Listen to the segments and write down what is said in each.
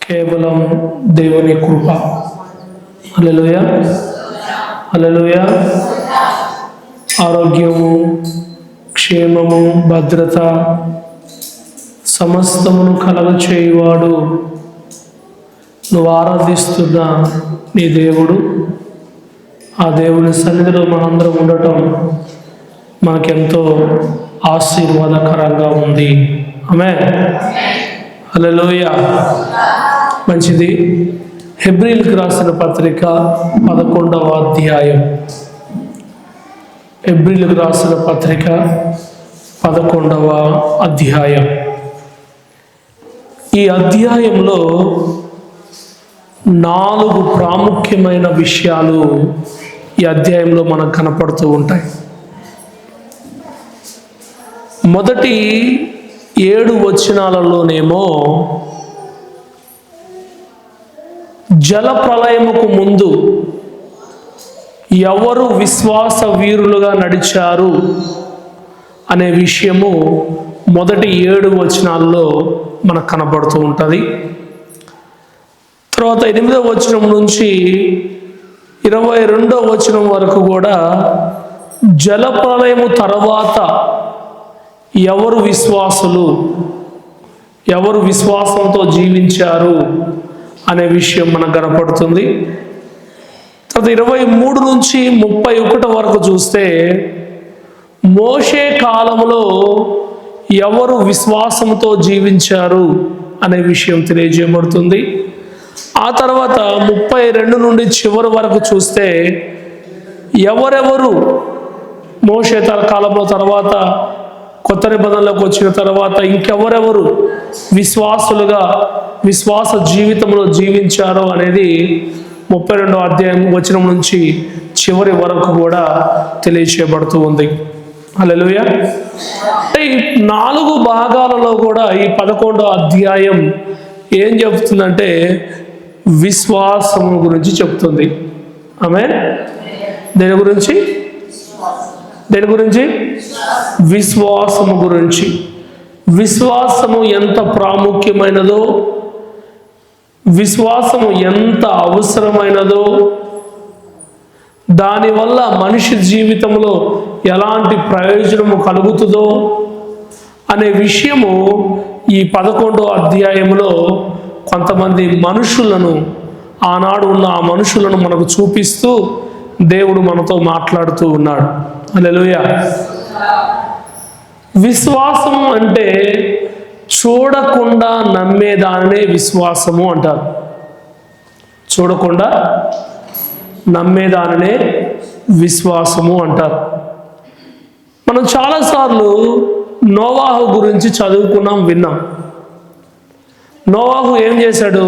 కేవలం దేవుని కృప. హల్లెలూయా, హల్లెలూయా. ఆరోగ్యము, క్షేమము, భద్రత సమస్తమును కలగచేయువాడు నువ్వు ఆరాధిస్తున్న నీ దేవుడు. ఆ దేవుని సన్నిధిలో మనందరం ఉండటం మనకెంతో ఆశీర్వాదకరంగా ఉంది. ఆమేన్, హల్లెలూయా. మంచిది. హెబ్రీయులకు రాసిన పత్రిక 11వ అధ్యాయం. హెబ్రీయులకు రాసిన పత్రిక 11వ అధ్యాయం. ఈ అధ్యాయంలో 4 ప్రాముఖ్యమైన విషయాలు ఈ అధ్యాయంలో మనకు కనపడుతూ ఉంటాయి. మొదటి 7 వచనాలలోనేమో జల ప్రళయముకు ముందు ఎవరు విశ్వాస వీరులుగా నడిచారు అనే విషయము మొదటి 7 వచనాల్లో మనకు కనబడుతూ ఉంటుంది. తర్వాత 8వ వచనం నుంచి 22వ వచనం వరకు కూడా జల ప్రళయము తర్వాత ఎవరు విశ్వాసులు, ఎవరు విశ్వాసంతో జీవించారు అనే విషయం మనకు కనపడుతుంది. తర్వాత 23 నుంచి 31 వరకు చూస్తే మోషే కాలంలో ఎవరు విశ్వాసంతో జీవించారు అనే విషయం తెలియజేయబడుతుంది. ఆ తర్వాత 32 నుండి చివరి వరకు చూస్తే ఎవరెవరు మోషే కాలంలో తర్వాత కొత్త నిబంధనలోకి వచ్చిన తర్వాత ఇంకెవరెవరు విశ్వాసులుగా విశ్వాస జీవితంలో జీవించారో అనేది 32వ అధ్యాయం వచనం నుంచి చివరి వరకు కూడా తెలియచేయబడుతూ ఉంది. హల్లెలూయా. ఈ 4 భాగాలలో కూడా ఈ 11వ అధ్యాయం ఏం చెప్తుందంటే విశ్వాసము గురించి చెప్తుంది. ఆమేన్. దేని గురించి? దేని గురించి? విశ్వాసము గురించి. విశ్వాసము ఎంత ప్రాముఖ్యమైనదో, విశ్వాసము ఎంత అవసరమైనదో, దానివల్ల మనిషి జీవితంలో ఎలాంటి ప్రయోజనము కలుగుతుందో అనే విషయము ఈ 11వ అధ్యాయంలో కొంతమంది మనుషులను, ఆనాడు ఉన్న ఆ మనుషులను మనకు చూపిస్తూ దేవుడు మనతో మాట్లాడుతూ ఉన్నాడు. హల్లెలూయా. విశ్వాసము అంటే చూడకుండా నమ్మేదానినే విశ్వాసము అంటారు. చూడకుండా నమ్మేదానినే విశ్వాసము అంటారు. మనం చాలాసార్లు నోవాహు గురించి చదువుకున్నాం, విన్నాం. నోవాహు ఏం చేశాడు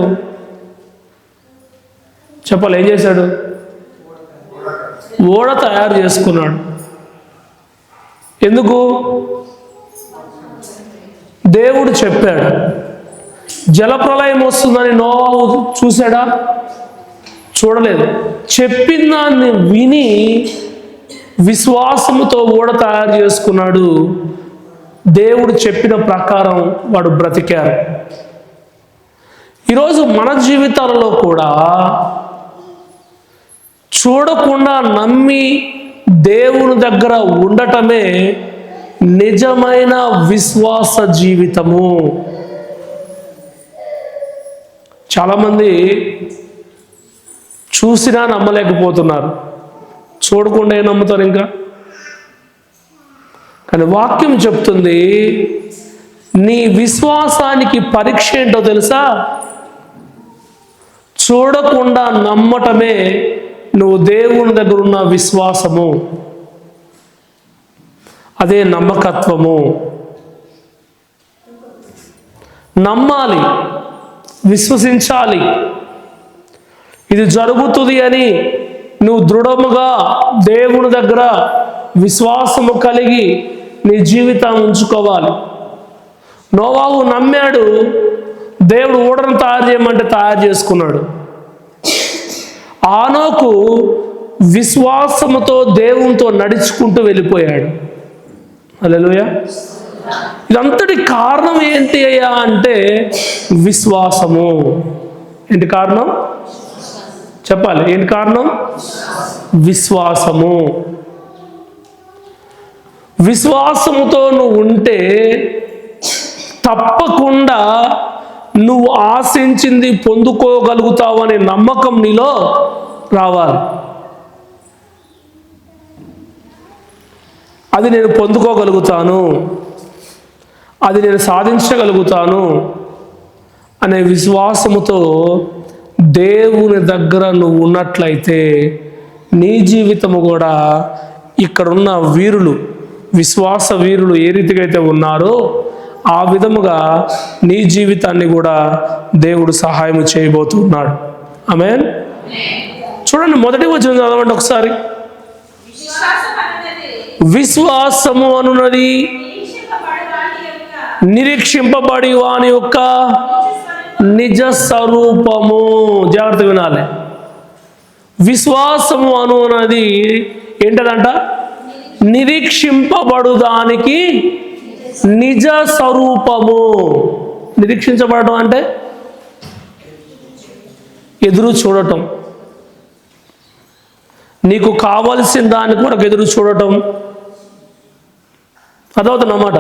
చెప్పాలి? ఏం చేశాడు? ఓడ తయారు చేసుకున్నాడు. ఎందుకు? దేవుడు చెప్పాడు. జలప్రళయం వస్తుందని నోవాహు చూశాడా? చూడలేదు. చెప్పిన దాన్ని విని విశ్వాసముతో ఓడ తయారు చేసుకున్నాడు. దేవుడు చెప్పిన ప్రకారం వాడు బ్రతికారు. ఈరోజు మన జీవితాలలో కూడా చూడకుండా నమ్మి దేవుని దగ్గర ఉండటమే నిజమైన విశ్వాస జీవితము. చాలామంది చూసినా నమ్మలేకపోతున్నారు, చూడకుండా ఏం నమ్ముతారు ఇంకా? కానీ వాక్యం చెప్తుంది, నీ విశ్వాసానికి పరీక్ష ఏంటో తెలుసా? చూడకుండా నమ్మటమే నువ్వు దేవుని దగ్గర ఉన్న విశ్వాసము. అదే నమ్మకత్వము. నమ్మాలి, విశ్వసించాలి. ఇది జరుగుతుంది అని నువ్వు దృఢముగా దేవుని దగ్గర విశ్వాసము కలిగి నీ జీవితాన్ని ఉంచుకోవాలి. నోవాహు నమ్మాడు. దేవుడు ఓడను తయారు చేయమంటే తయారు చేసుకున్నాడు. ఆనోకు విశ్వాసముతో దేవునితో నడుచుకుంటూ వెళ్ళిపోయాడు. హల్లెలూయా. ఇదంతటి కారణం ఏంటి అయ్యా అంటే విశ్వాసము. ఏంటి కారణం? చెప్పాలి. ఏంటి కారణం? విశ్వాసము. విశ్వాసముతో నువ్వు ఉంటే తప్పకుండా నువ్వు ఆశించింది పొందుకోగలుగుతావు అనే నమ్మకం నీలో రావాలి. అది నేను పొందుకోగలుగుతాను, అది నేను సాధించగలుగుతాను అనే విశ్వాసముతో దేవుని దగ్గర నువ్వు ఉన్నట్లయితే నీ జీవితము కూడా ఇక్కడున్న వీరులు, విశ్వాస వీరులు ఏ రీతిగా అయితే ఉన్నారో ఆ విధముగా నీ జీవితాన్ని కూడా దేవుడు సహాయం చేయబోతున్నాడు. ఆమేన్. చూడండి, మొదటి వచనం చదవండి ఒకసారి. విశ్వాసము అనున్నది నిరీక్షింపబడి వాని యొక్క నిజ స్వరూపము. జాగ్రత్త వినాలి. విశ్వాసము అనున్నది ఏంటదంట? నిరీక్షింపబడుదానికి నిజ స్వరూపము. నిరీక్షించబడటం అంటే ఎదురు చూడటం, నీకు కావలసిన దాని కొరకు ఎదురు చూడటం. అదవుతుందన్నమాట.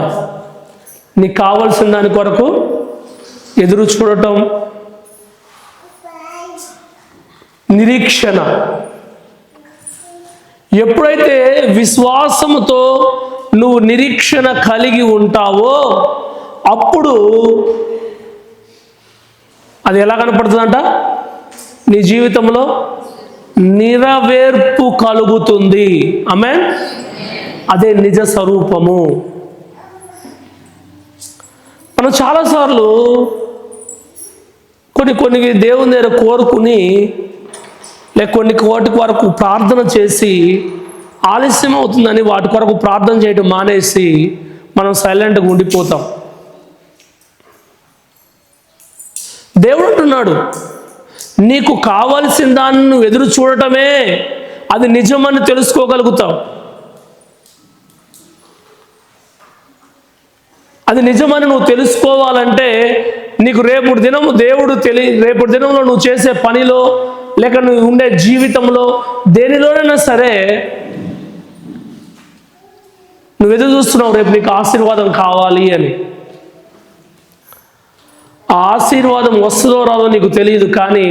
నీకు కావలసిన దాని కొరకు ఎదురు చూడటం, నిరీక్షణ. ఎప్పుడైతే విశ్వాసముతో నువ్వు నిరీక్షణ కలిగి ఉంటావో అప్పుడు అది ఎలా కనపడుతుందంట? నీ జీవితంలో నెరవేర్పు కలుగుతుంది. ఆమేన్. అదే నిజ స్వరూపము. మనం చాలాసార్లు కొన్ని దేవుని దగ్గర కోరుకుని లేక వాటి కొరకు ప్రార్థన చేసి ఆలస్యం అవుతుందని వాటి కొరకు ప్రార్థన చేయడం మానేసి మనం సైలెంట్గా ఉండిపోతాం. దేవుడు అంటున్నాడు, నీకు కావలసిన దాన్ని నువ్వు ఎదురు చూడటమే అది నిజమని తెలుసుకోగలుగుతావు. అది నిజమని నువ్వు తెలుసుకోవాలంటే నీకు రేపటి దినంలో నువ్వు చేసే పనిలో లేక నువ్వు ఉండే జీవితంలో దేనిలోనైనా సరే నువ్వు ఎదురు చూస్తున్నావు రేపు నీకు ఆశీర్వాదం కావాలి అని. ఆ ఆశీర్వాదం వస్తుందో రాదో నీకు తెలియదు, కానీ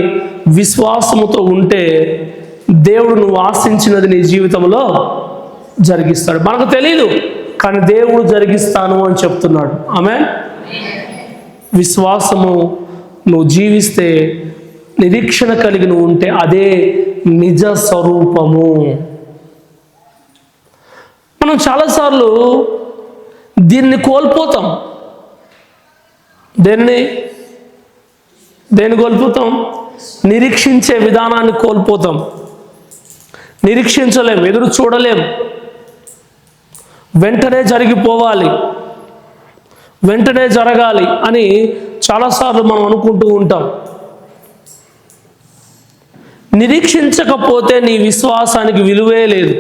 విశ్వాసముతో ఉంటే దేవుడు నువ్వు ఆశించినది నీ జీవితంలో జరిగిస్తాడు. మనకు తెలియదు, కానీ దేవుడు జరిగిస్తాను అని చెప్తున్నాడు. ఆమేన్. విశ్వాసము నువ్వు జీవిస్తే, నిరీక్షణ కలిగి నువ్వు ఉంటే అదే నిజ స్వరూపము. మనం చాలాసార్లు దీన్ని కోల్పోతాం. దేన్ని కోల్పోతాం? నిరీక్షించే విధానాన్ని కోల్పోతాం. నిరీక్షించలేం, ఎదురు చూడలేం. వెంటనే జరిగిపోవాలి, వెంటనే జరగాలి అని చాలాసార్లు మనం అనుకుంటూ ఉంటాం. నిరీక్షించకపోతే నీ విశ్వాసానికి విలువే లేదు.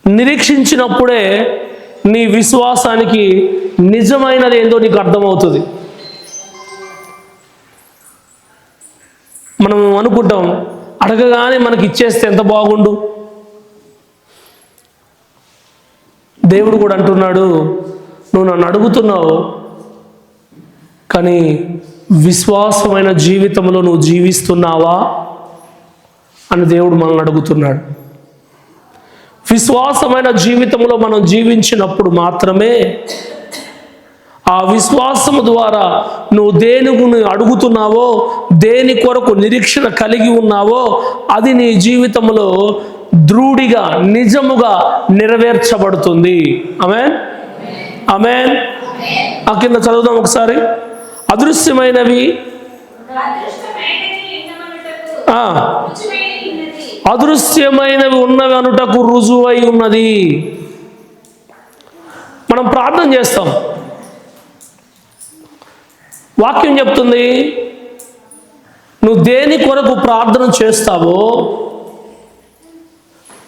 నిరీక్షించినప్పుడే నీ విశ్వాసానికి నిజమైనది ఏందో నీకు అర్థమవుతుంది. మనం అనుకుంటాం, అడగగానే మనకి ఇచ్చేస్తే ఎంత బాగుండు. దేవుడు కూడా అంటున్నాడు, నువ్వు నన్ను అడుగుతున్నావు కానీ విశ్వాసమైన జీవితంలో నువ్వు జీవిస్తున్నావా అని దేవుడు మనల్ని అడుగుతున్నాడు. విశ్వాసమైన జీవితంలో మనం జీవించినప్పుడు మాత్రమే ఆ విశ్వాసము ద్వారా నువ్వు దేనిని అడుగుతున్నావో, దేని కొరకు నిరీక్షణ కలిగి ఉన్నావో అది నీ జీవితంలో దృఢిగా నిజముగా నెరవేర్చబడుతుంది. ఆమేన్. ఆమేన్. ఆ కింద చదువుదాం ఒకసారి. అదృశ్యమైనవి ఉన్నవి అనుటకు రుజువై ఉన్నది. మనం ప్రార్థన చేస్తాం, వాక్యం చెప్తుంది నువ్వు దేని కొరకు ప్రార్థన చేస్తావో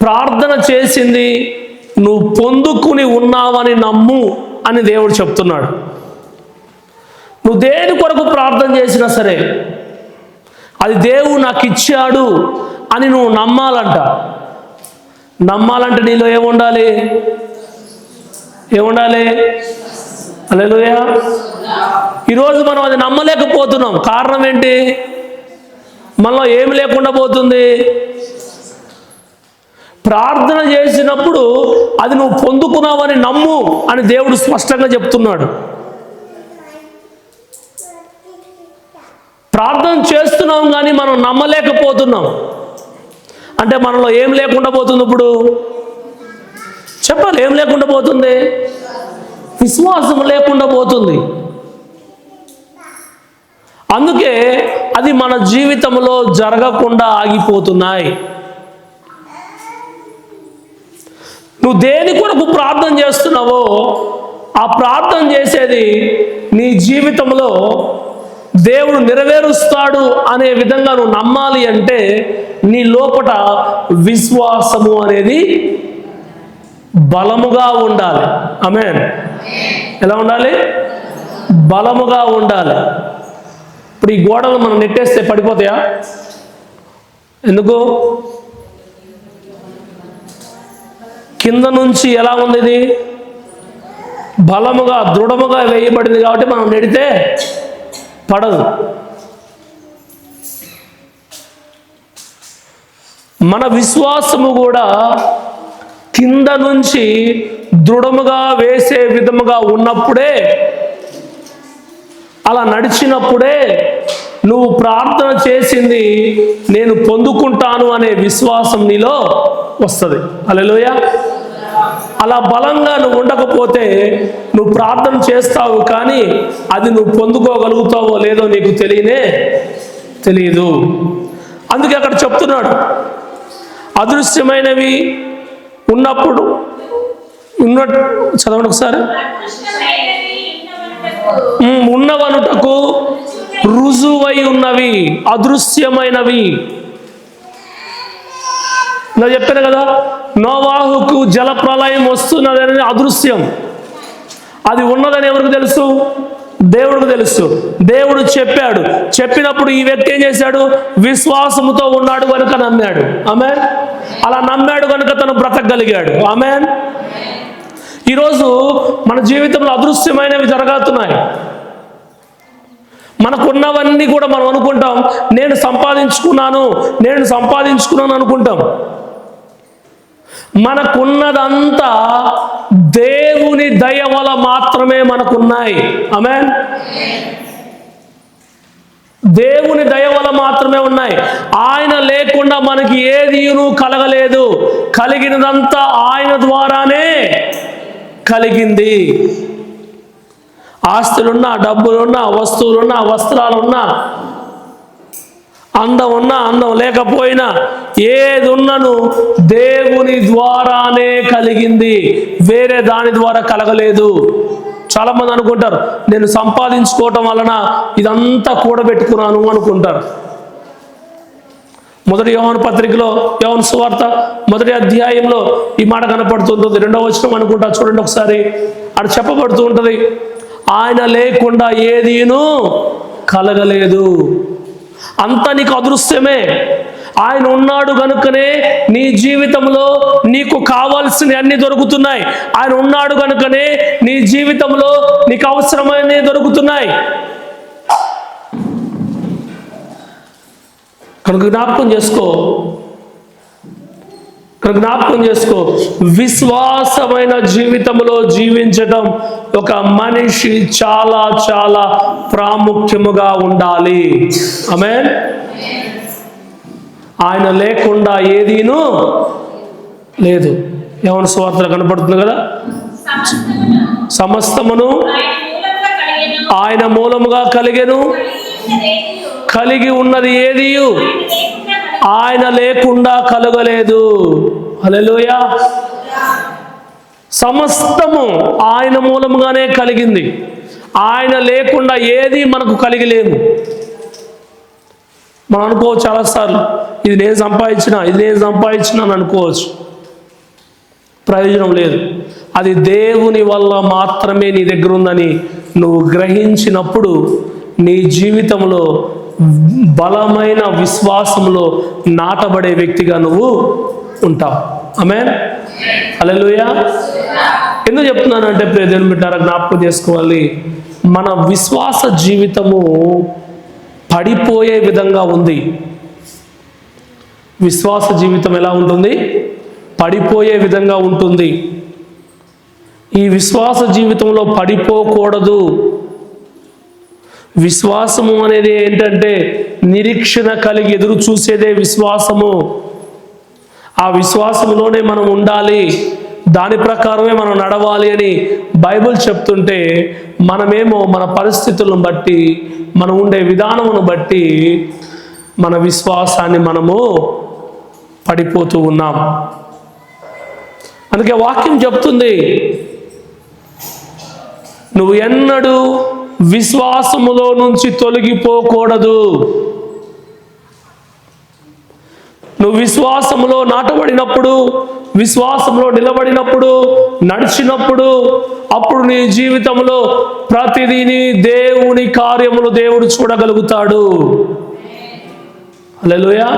ప్రార్థన చేసింది నువ్వు పొందుకుని ఉన్నావని నమ్ము అని దేవుడు చెప్తున్నాడు. నువ్వు దేని కొరకు ప్రార్థన చేసినా సరే అది దేవుడు నాకు ఇచ్చాడు అని నువ్వు నమ్మాలంట. నమ్మాలంటే నీలో ఏముండాలి? హల్లెలూయా. ఈరోజు మనం అది నమ్మలేకపోతున్నాం. కారణం ఏంటి? మనలో ఏమి లేకుండా పోతుంది. ప్రార్థన చేసినప్పుడు అది నువ్వు పొందుకున్నావని నమ్ము అని దేవుడు స్పష్టంగా చెప్తున్నాడు. ప్రార్థన చేస్తున్నాం కానీ మనం నమ్మలేకపోతున్నాం అంటే మనలో ఏం లేకుండా పోతుంది. ఇప్పుడు చెప్పాలి, ఏం లేకుండా పోతుంది? విశ్వాసం లేకుండా పోతుంది. అందుకే అది మన జీవితంలో జరగకుండా ఆగిపోతున్నాయి. నువ్వు దేని కొరకు ప్రార్థన చేస్తున్నావో ఆ ప్రార్థన చేసేది నీ జీవితంలో దేవుడు నెరవేరుస్తాడు అనే విధంగా నువ్వు నమ్మాలి అంటే నీ లోపట విశ్వాసము అనేది బలముగా ఉండాలి. ఆమేన్. ఎలా ఉండాలి? బలముగా ఉండాలి. ఇప్పుడు ఈ గోడలు మనం నెట్టేస్తే పడిపోతాయా? ఎందుకు? కింద నుంచి ఎలా ఉంది? ఇది బలముగా దృఢముగా వేయబడింది కాబట్టి మనం నెడితే పడదు. మన విశ్వాసము కూడా కింద నుంచి దృఢముగా వేసే విధముగా ఉన్నప్పుడే, అలా నడిచినప్పుడే నువ్వు ప్రార్థన చేసింది నేను పొందుకుంటాను అనే విశ్వాసం నీలో వస్తుంది. హల్లెలూయా. అలా బలంగా నువ్వు ఉండకపోతే నువ్వు ప్రార్థన చేస్తావు కానీ అది నువ్వు పొందుకోగలుగుతావో లేదో నీకు తెలియదు. అందుకే అక్కడ చెప్తున్నాడు, అదృశ్యమైనవి ఉన్నప్పుడు చదవండి ఒకసారి. ఉన్నవనుటకు రుజువై ఉన్నవి అదృశ్యమైనవి. నేను చెప్పాను కదా, నోవాహుకు జల ప్రళయం వస్తున్నదని అదృశ్యం. అది ఉన్నదని ఎవరికి తెలుసు? దేవుడికి తెలుసు. దేవుడు చెప్పాడు. చెప్పినప్పుడు ఈ వ్యక్తి ఏం చేశాడు? విశ్వాసముతో ఉన్నాడు కనుక నమ్మాడు. ఆమేన్. అలా నమ్మాడు కనుక తను బ్రతకగలిగాడు. ఆమేన్. ఈరోజు మన జీవితంలో అదృశ్యమైనవి జరగతున్నాయి. మనకున్నవన్నీ కూడా మనం అనుకుంటాం నేను సంపాదించుకున్నాను అనుకుంటాం. మనకున్నదంతా దేవుని దయ వల్ల మాత్రమే మనకున్నాయి. ఆమేన్. దేవుని దయ వల్ల మాత్రమే ఉన్నాయి. ఆయన లేకుండా మనకి ఏదీను కలగలేదు. కలిగినదంతా ఆయన ద్వారానే కలిగింది. ఆస్తులున్నా, డబ్బులున్నా, వస్తువులున్నా, వస్త్రాలున్నా, అందం ఉన్నా, అందం లేకపోయినా ఏది ఉన్నను దేవుని ద్వారానే కలిగింది. వేరే దాని ద్వారా కలగలేదు. చాలా మంది అనుకుంటారు నేను సంపాదించుకోవటం వలన ఇదంతా కూడబెట్టుకున్నాను అనుకుంటారు. మొదటి యోహాను పత్రికలో, యోహాను సువార్త 1వ అధ్యాయంలో ఈ మాట కనపడుతుంటుంది. 2వ వచనం అనుకుంటా, చూడండి ఒకసారి. అక్కడ చెప్పబడుతూ ఉంటుంది, ఆయన లేకుండా ఏదీను కలగలేదు. అంతా నీకు అదృశ్యమే. ఆయన ఉన్నాడు కనుకనే నీ జీవితంలో నీకు కావాల్సిన అన్ని దొరుకుతున్నాయి. ఆయన ఉన్నాడు కనుకనే నీ జీవితంలో నీకు అవసరమైనవి దొరుకుతున్నాయి. కనుక జ్ఞాపకం చేసుకో, విశ్వాసమైన జీవితంలో జీవించటం ఒక మనిషి చాలా చాలా ప్రాముఖ్యముగా ఉండాలి. ఆమేన్. ఆయన లేకుండా ఏదీను లేదు. యోహాను సువార్తలో కనపడుతుంది కదా, సమస్తమును ఆయన మూలముగా కలిగెను, కలిగి ఉన్నది ఏదియు ఆయన లేకుండా కలగలేదు. హల్లెలూయా. సమస్తము ఆయన మూలముగానే కలిగింది. ఆయన లేకుండా ఏది మనకు కలిగలేము. మనం అనుకోవచ్చు చాలాసార్లు ఇది నేను సంపాదించిన అని అనుకోవచ్చు. ప్రయోజనం లేదు. అది దేవుని వల్ల మాత్రమే నీ దగ్గర ఉందని నువ్వు గ్రహించినప్పుడు నీ జీవితంలో బలమైన విశ్వాసంలో నాటబడే వ్యక్తిగా నువ్వు ఉంటావు. ఆమేన్. హల్లెలూయా. ఎందుకు చెప్తున్నానంటే ప్రియ దేవుని బిడ్డలారా, జ్ఞాపకం చేసుకోవాలి, మన విశ్వాస జీవితము పడిపోయే విధంగా ఉంది. విశ్వాస జీవితం ఎలా ఉంటుంది? పడిపోయే విధంగా ఉంటుంది. ఈ విశ్వాస జీవితంలో పడిపోకూడదు. విశ్వాసము అనేది ఏంటంటే నిరీక్షణ కలిగి ఎదురు చూసేదే విశ్వాసము. ఆ విశ్వాసంలోనే మనం ఉండాలి, దాని ప్రకారమే మనం నడవాలి అని బైబిల్ చెప్తుంటే, మనమేమో మన పరిస్థితులను బట్టి, మనం ఉండే విధానమును బట్టి మన విశ్వాసాన్ని మనము పడిపోతూ ఉన్నాం. అందుకే వాక్యం చెప్తుంది, నువ్వు ఎన్నడూ విశ్వాసములో నుంచి తొలగిపోకూడదు. నువ్వు విశ్వాసములో నాటబడినప్పుడు, విశ్వాసంలో నిలబడినప్పుడు, నడిచినప్పుడు, అప్పుడు నీ జీవితంలో ప్రతిదీని దేవుని కార్యములు దేవుడు చూడగలుగుతాడు. హల్లెలూయా.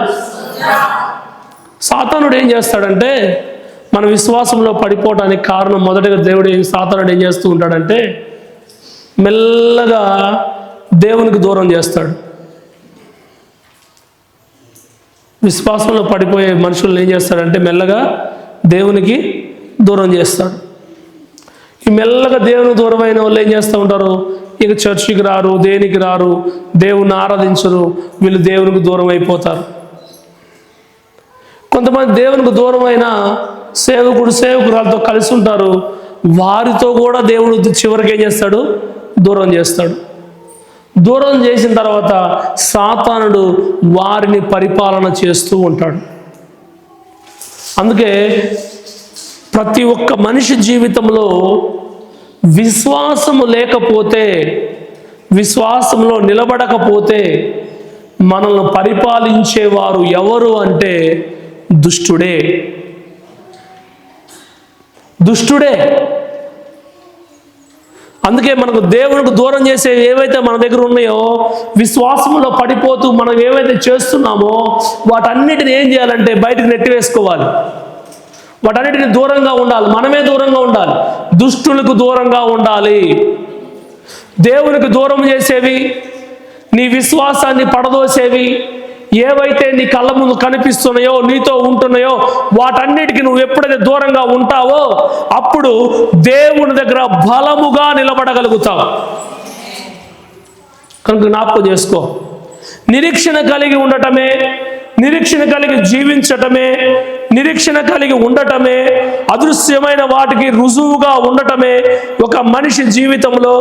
సాతానుడు ఏం చేస్తాడంటే, మన విశ్వాసంలో పడిపోవడానికి కారణం మొదటగా సాతానుడు ఏం చేస్తూ ఉంటాడంటే, మెల్లగా దేవునికి దూరం చేస్తాడు. విశ్వాసంలో పడిపోయే మనుషులను ఏం చేస్తాడంటే మెల్లగా దేవునికి దూరం చేస్తాడు. ఈ మెల్లగా దేవునికి దూరం అయిన వాళ్ళు ఏం చేస్తూ ఉంటారు? ఇక చర్చికి రారు, దేనికి రారు, దేవుని ఆరాధించరు, వీళ్ళు దేవునికి దూరం అయిపోతారు. కొంతమంది దేవునికి దూరమైన సేవకురాలతో కలిసి ఉంటారు, వారితో కూడా దేవుడు చివరికి ఏం చేస్తాడు? దూరం చేస్తాడు. దూరం చేసిన తర్వాత సాతానుడు వారిని పరిపాలన చేస్తూ ఉంటాడు. అందుకే ప్రతి ఒక్క మనిషి జీవితంలో విశ్వాసము లేకపోతే, విశ్వాసంలో నిలబడకపోతే మనల్ని పరిపాలించేవారు ఎవరు అంటే దుష్టుడే. దుష్టుడే. అందుకే మనకు దేవునికి దూరం చేసే ఏవైతే మన దగ్గర ఉన్నాయో, విశ్వాసంలో పడిపోతూ మనం ఏవైతే చేస్తున్నామో వాటన్నిటిని ఏం చేయాలంటే బయటకు నెట్టివేసుకోవాలి. వాటన్నిటిని దూరంగా ఉండాలి, మనమే దూరంగా ఉండాలి, దుష్టులకు దూరంగా ఉండాలి. దేవునికి దూరం చేసేవి, నీ విశ్వాసాన్ని పడదోసేవి ఏవైతే నీ కళ్ళ ముందు కనిపిస్తున్నాయో, నీతో ఉంటున్నాయో, వాటన్నిటికీ నువ్వు ఎప్పుడైతే దూరంగా ఉంటావో అప్పుడు దేవుని దగ్గర బలముగా నిలబడగలుగుతావు. కనుక జ్ఞాపకం చేసుకో, నిరీక్షణ కలిగి ఉండటమే, నిరీక్షణ కలిగి జీవించటమే, నిరీక్షణ కలిగి ఉండటమే, అదృశ్యమైన వాటికి రుజువుగా ఉండటమే ఒక మనిషి జీవితంలో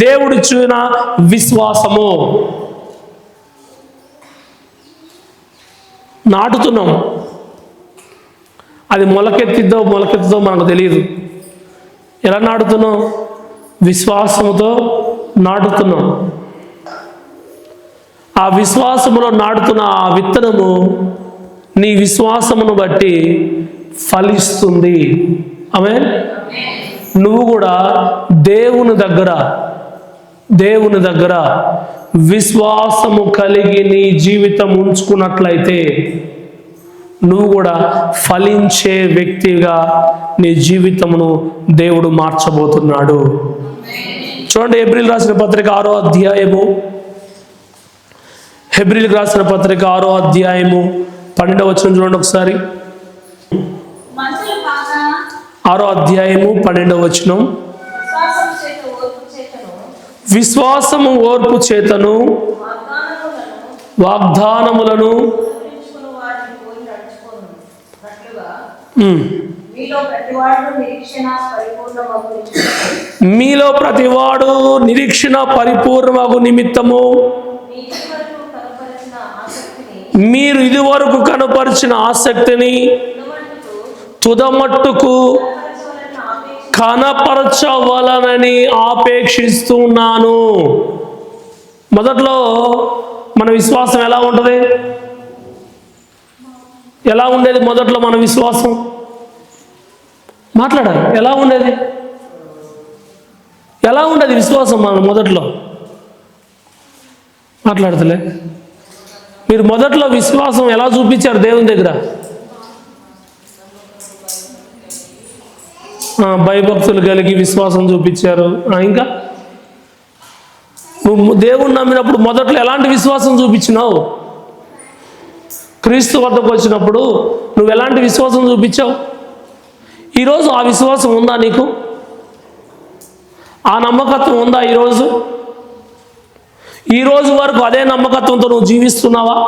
దేవుడిచ్చిన విశ్వాసము. నాటుతున్నాం, అది మొలకెత్తిద్దో మనకు తెలియదు. ఎలా నాటుతున్నాం? విశ్వాసముతో నాటుతున్నాం. ఆ విశ్వాసములో నాటుతున్న ఆ విత్తనము నీ విశ్వాసమును బట్టి ఫలిస్తుంది. ఆమేన్. నువ్వు కూడా దేవుని దగ్గర విశ్వాసము కలిగి నీ జీవితం ఉంచుకున్నట్లయితే నువ్వు కూడా ఫలించే వ్యక్తిగా నీ జీవితమును దేవుడు మార్చబోతున్నాడు. చూడండి, హెబ్రీయులకు రాసిన పత్రిక 6వ అధ్యాయము, హెబ్రీయులకు రాసిన పత్రిక 6వ అధ్యాయము 12వ వచనం చూడండి ఒకసారి. 6వ అధ్యాయము 12వ వచనం. విశ్వాసము ఓర్పు చేతను వాగ్దానములను మీలో ప్రతివాడు నిరీక్షణ పరిపూర్ణమగు నిమిత్తము మీరు ఇదివరకు కనపరిచిన ఆసక్తిని తుదమట్టుకు కనపరచవలనని ఆపేక్షిస్తున్నాను. మొదట్లో మన విశ్వాసం ఎలా ఉంటుంది? ఎలా ఉండేది మొదట్లో మన విశ్వాసం? మాట్లాడాలి. ఎలా ఉండేది? ఎలా ఉండేది విశ్వాసం మనం మొదట్లో? మాట్లాడతలే. మీరు మొదట్లో విశ్వాసం ఎలా చూపించారు దేవుని దగ్గర? భయభక్తులు కలిగి విశ్వాసం చూపించారు. ఇంకా నువ్వు దేవుణ్ణి నమ్మినప్పుడు మొదట్లో ఎలాంటి విశ్వాసం చూపించినావు? క్రీస్తు వద్దకు వచ్చినప్పుడు నువ్వు ఎలాంటి విశ్వాసం చూపించావు? ఈరోజు ఆ విశ్వాసం ఉందా నీకు? ఆ నమ్మకత్వం ఉందా ఈరోజు? ఈరోజు వరకు అదే నమ్మకత్వంతో నువ్వు జీవిస్తున్నావా?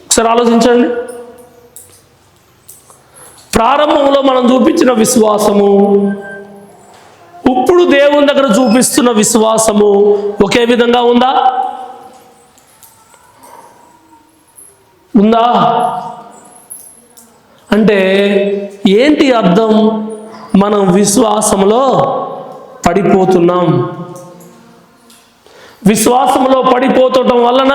ఒకసారి ఆలోచించండి. ప్రారంభంలో మనం చూపించిన విశ్వాసము, ఇప్పుడు దేవుని దగ్గర చూపిస్తున్న విశ్వాసము ఒకే విధంగా ఉందా? ఉందా? అంటే ఏంటి అర్థం? మనం విశ్వాసంలో పడిపోతున్నాం. విశ్వాసంలో పడిపోతుండటం వలన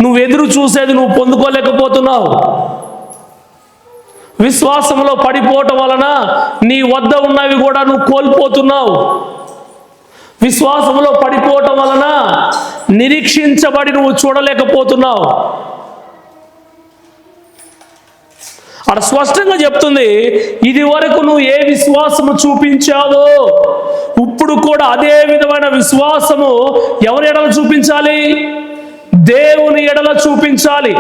నువ్వు ఎదురు చూసేది నువ్వు పొందుకోలేకపోతున్నావు. విశ్వాసంలో పడిపోవటం వలన నీ వద్ద ఉన్నవి కూడా నువ్వు కోల్పోతున్నావు. విశ్వాసంలో పడిపోవటం వలన నిరీక్షించబడి నువ్వు చూడలేకపోతున్నావు. అక్కడ స్పష్టంగా చెప్తుంది, ఇది వరకు నువ్వు ఏ విశ్వాసము చూపించావో ఇప్పుడు కూడా అదే విధమైన విశ్వాసము ఎవరి ఎడల చూపించాలి? దేవుని ఎడల చూపించాలి.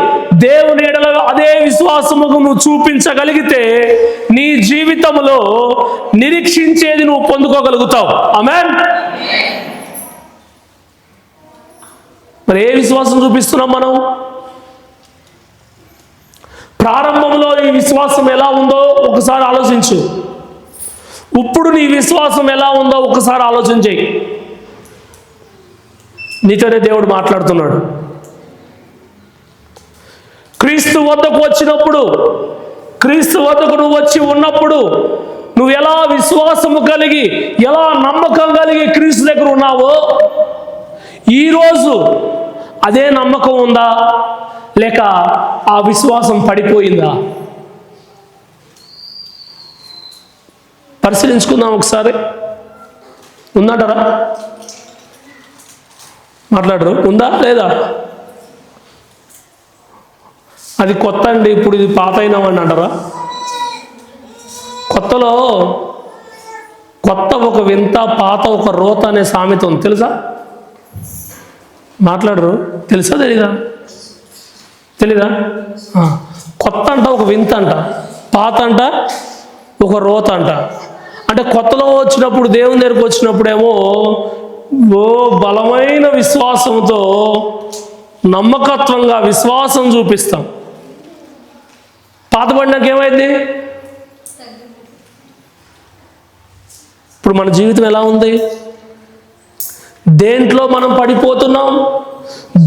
దేవుని ఎడల అదే విశ్వాసముకు నువ్వు చూపించగలిగితే నీ జీవితంలో నిరీక్షించేది నువ్వు పొందుకోగలుగుతావు. ఆమేన్. మరి ఏ విశ్వాసం చూపిస్తున్నాం మనం? ప్రారంభంలో నీ విశ్వాసం ఎలా ఉందో ఒకసారి ఆలోచించు. ఇప్పుడు నీ విశ్వాసం ఎలా ఉందో ఒకసారి ఆలోచించే. నీతోనే దేవుడు మాట్లాడుతున్నాడు. క్రీస్తు వద్దకు వచ్చినప్పుడు, క్రీస్తు వద్దకు నువ్వు వచ్చి ఉన్నప్పుడు నువ్వు ఎలా విశ్వాసము కలిగి, ఎలా నమ్మకం కలిగి క్రీస్తు దగ్గర ఉన్నావో ఈరోజు అదే నమ్మకం ఉందా, లేక ఆ విశ్వాసం పడిపోయిందా? పరిశీలించుకుందాం ఒకసారి. ఉందంటారా? మాట్లాడరు. ఉందా లేదా? అది కొత్త అండి, ఇప్పుడు ఇది పాత అయినామని అంటారా? కొత్తలో కొత్త ఒక వింత, పాత ఒక రోత అనే సామెత ఉంది, తెలుసా? మాట్లాడరు. తెలుసా తెలీదా? తెలీదా? కొత్త అంట ఒక వింత అంట, పాత అంట ఒక రోత అంట. అంటే కొత్తలో వచ్చినప్పుడు, దేవుని దగ్గరకు వచ్చినప్పుడేమో బలమైన విశ్వాసంతో నమ్మకత్వంగా విశ్వాసం చూపిస్తాం. పాతబడినాక ఏమైంది? ఇప్పుడు మన జీవితం ఎలా ఉంది? దేంట్లో మనం పడిపోతున్నాం?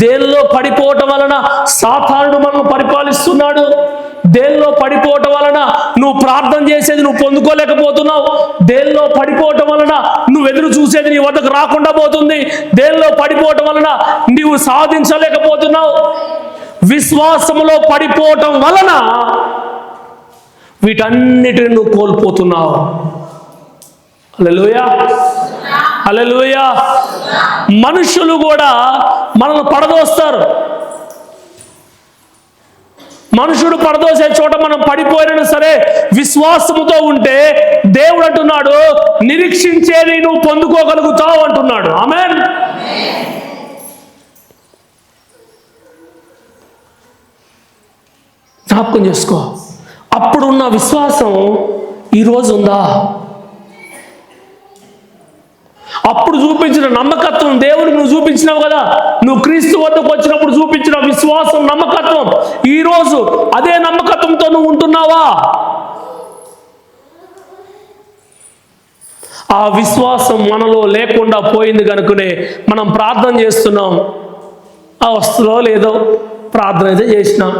దేనిలో పడిపోవటం వలన సాతానుడు మనం పరిపాలిస్తున్నాడు? దేనిలో పడిపోవటం వలన నువ్వు ప్రార్థన చేసేది నువ్వు పొందుకోలేకపోతున్నావు? దేనిలో పడిపోవటం వలన నువ్వు ఎదురు చూసేది నీ వద్దకు రాకుండా పోతుంది? దేనిలో పడిపోవటం వలన నీవు సాధించలేకపోతున్నావు? విశ్వాసములో పడిపోవటం వలన వీటన్నిటిని నువ్వు కోల్పోతున్నావు. హల్లెలూయా, హల్లెలూయా. మనుషులు కూడా మనల్ని పడదోస్తారు. మనుషుడు పడదోసే చోట మనం పడిపోయినా సరే విశ్వాసముతో ఉంటే దేవుడు అంటున్నాడు, నిరీక్షించేది నువ్వు పొందుకోగలుగుతావు అంటున్నాడు. ఆమేన్. జ్ఞాపకం చేసుకో. అప్పుడున్న విశ్వాసం ఈరోజు ఉందా? అప్పుడు చూపించిన నమ్మకత్వం దేవుడికి నువ్వు చూపించినావు కదా, నువ్వు క్రీస్తు వద్దకు వచ్చినప్పుడు చూపించిన విశ్వాసం, నమ్మకత్వం, ఈరోజు అదే నమ్మకత్వంతో నువ్వు ఉంటున్నావా? ఆ విశ్వాసం మనలో లేకుండా పోయింది కనుకనే మనం ప్రార్థన చేస్తున్నాం. ఆ వస్తుందో లేదో ప్రార్థన అయితే చేసినాం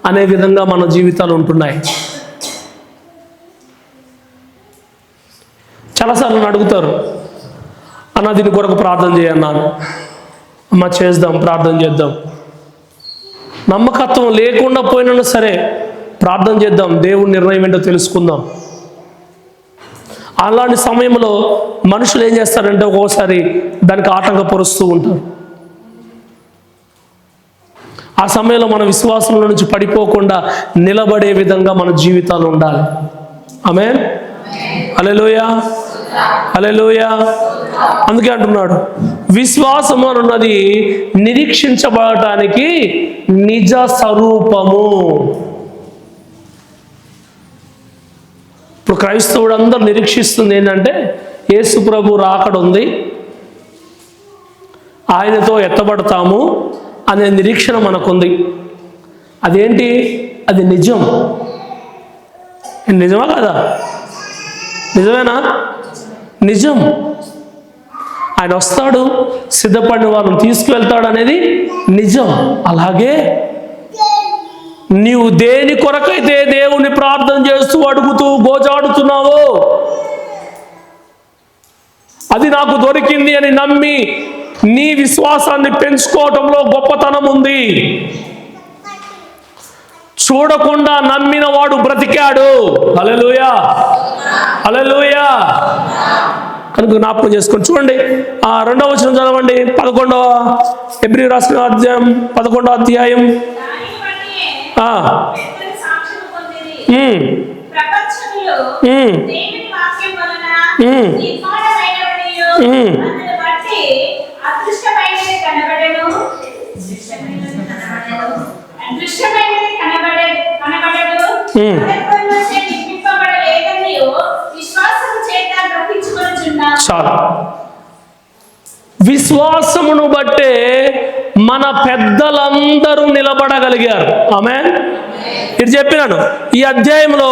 అనే విధంగా మన జీవితాలు ఉంటున్నాయి. చాలాసార్లు నన్ను అడుగుతారు, అన్న దీని కొరకు ప్రార్థన చేయన్నాను. అమ్మ చేద్దాం, ప్రార్థన చేద్దాం. నమ్మకత్వం లేకుండా పోయినా సరే ప్రార్థన చేద్దాం, దేవుని నిర్ణయం ఏంటో తెలుసుకుందాం. అలాంటి సమయంలో మనుషులు ఏం చేస్తారంటే ఒక్కోసారి దానికి ఆటంకపరుస్తూ ఉంటారు. ఆ సమయంలో మన విశ్వాసంలో నుంచి పడిపోకుండా నిలబడే విధంగా మన జీవితాలు ఉండాలి. ఆమేన్. హల్లెలూయా, హల్లెలూయా. అందుకే అంటున్నాడు, విశ్వాసము అన్నది నిరీక్షించబడటానికి నిజ స్వరూపము. ఇప్పుడు క్రైస్తవుడు అందరూ నిరీక్షిస్తుంది ఏంటంటే యేసు ప్రభు రాకడ ఉంది, ఆయనతో ఎత్తబడతాము అనే నిరీక్షణ మనకుంది. అదేంటి? అది నిజం. నిజమా కాదా? నిజమేనా? నిజం. ఆయన వస్తాడు, సిద్ధపడిన వాళ్ళని తీసుకువెళ్తాడు అనేది నిజం. అలాగే నీవు దేని కొరకైతే దేవుని ప్రార్థన చేస్తూ అడుగుతూ గోజాడుతున్నావో అది నాకు దొరికింది అని నమ్మి నీ విశ్వాసాన్ని పెంచుకోవటంలో గొప్పతనం ఉంది. చూడకుండా నమ్మిన వాడు బ్రతికాడు. హల్లెలూయా, హల్లెలూయా. కనుక జ్ఞాపకం చేసుకొని చూడండి. 2వ వచనం చదవండి. 11వ హెబ్రీ రాసిన అధ్యాయం 11వ అధ్యాయం. చాలు. విశ్వాసమును బట్టే మన పెద్దలందరూ నిలబడగలిగారు. ఆమేన్. ఇది చెప్పినాను. ఈ అధ్యాయంలో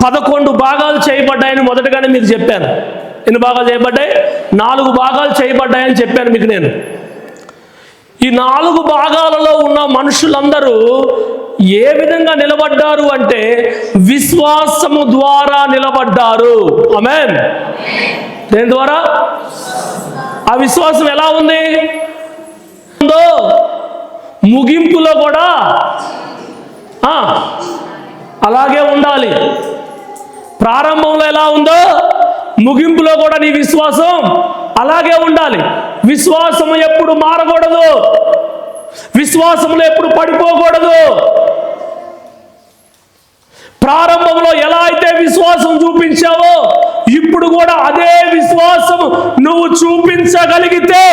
11 భాగాలు చేయబడ్డాయని మొదటగానే మీకు చెప్పాను. ఎన్ని భాగాలు చేయబడ్డాయి? 4 భాగాలు చేయబడ్డాయని చెప్పాను మీకు నేను. ఈ 4 భాగాలలో ఉన్న మనుషులందరూ ఏ విధంగా నిలబడ్డారు అంటే విశ్వాసము ద్వారా నిలబడ్డారు. ఆమేన్. దేని ద్వారా? ఆ విశ్వాసం ఎలా ఉంది? ముగింపులో కూడా అలాగే ఉండాలి. ప్రారంభంలో ఎలా ఉందో ముగింపులో కూడా నీ విశ్వాసం అలాగే ఉండాలి. విశ్వాసం ఎప్పుడు మారకూడదు, విశ్వాసంలో ఎప్పుడు పడిపోకూడదు. ప్రారంభంలో ఎలా అయితే విశ్వాసం చూపించావో ఇప్పుడు కూడా అదే విశ్వాసం నువ్వు చూపించగలిగితే,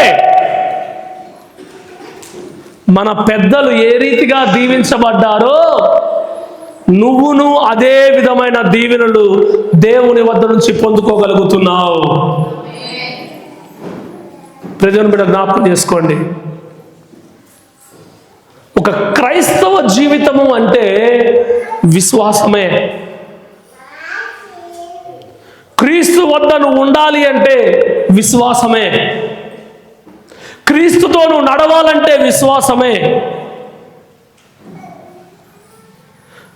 మన పెద్దలు ఏ రీతిగా దీవించబడ్డారో నువ్వును అదే విధమైన దీవెనలు దేవుని వద్ద నుంచి పొందుకోగలుగుతున్నావు. ప్రజలను బిడ్డ జ్ఞాపకం చేసుకోండి. ఒక క్రైస్తవ జీవితము అంటే విశ్వాసమే. క్రీస్తు వద్ద నువ్వు ఉండాలి అంటే విశ్వాసమే. క్రీస్తుతో నువ్వు నడవాలంటే విశ్వాసమే.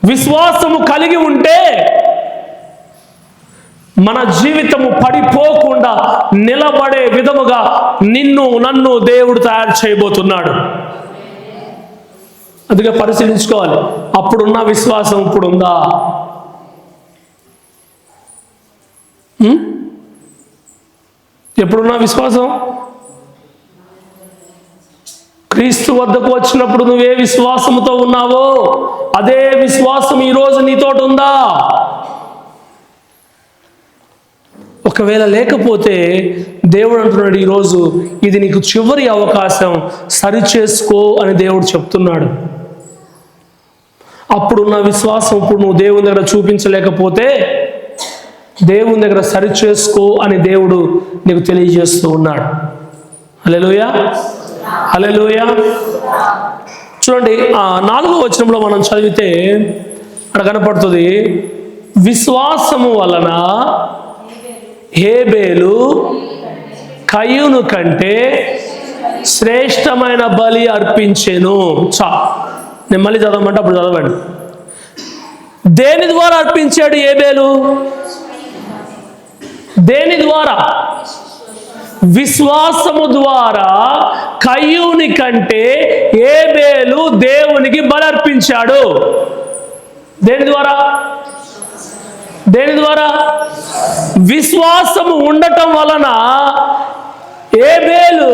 విశ్వాసము కలిగి ఉంటే మన జీవితము పడిపోకుండా నిలబడే విధముగా నిన్ను నన్ను దేవుడు తయారు చేయబోతున్నాడు. అందుకే పరిశీలించుకోవాలి. అప్పుడున్న విశ్వాసం ఇప్పుడుందా? ఎప్పుడున్న విశ్వాసం? క్రీస్తు వద్దకు వచ్చినప్పుడు నువ్వే విశ్వాసముతో ఉన్నావో అదే విశ్వాసం ఈరోజు నీతోటి ఉందా? ఒకవేళ లేకపోతే దేవుడు అంటున్నాడు, ఈరోజు ఇది నీకు చివరి అవకాశం, సరిచేసుకో అని దేవుడు చెప్తున్నాడు. అప్పుడున్న విశ్వాసం ఇప్పుడు నువ్వు దేవుని దగ్గర చూపించలేకపోతే దేవుని దగ్గర సరిచేసుకో అని దేవుడు నీకు తెలియజేస్తూ ఉన్నాడు. హల్లెలూయా, హల్లెలూయా. చూడండి, 4వ వచనంలో మనం చదివితే అక్కడ కనపడుతుంది, విశ్వాసము వలన హేబేలు కయ్యూను కంటే శ్రేష్టమైన బలి అర్పించెను. నేను మళ్ళీ చదవమంటే అప్పుడు చదవండి. దేని ద్వారా అర్పించాడు హేబేలు? దేని ద్వారా? విశ్వాసము ద్వారా కయ్యూని కంటే హేబేలు దేవునికి బలి అర్పించాడు. దేని ద్వారా? దేని ద్వారా? విశ్వాసము ఉండటం వలన ఏబేలు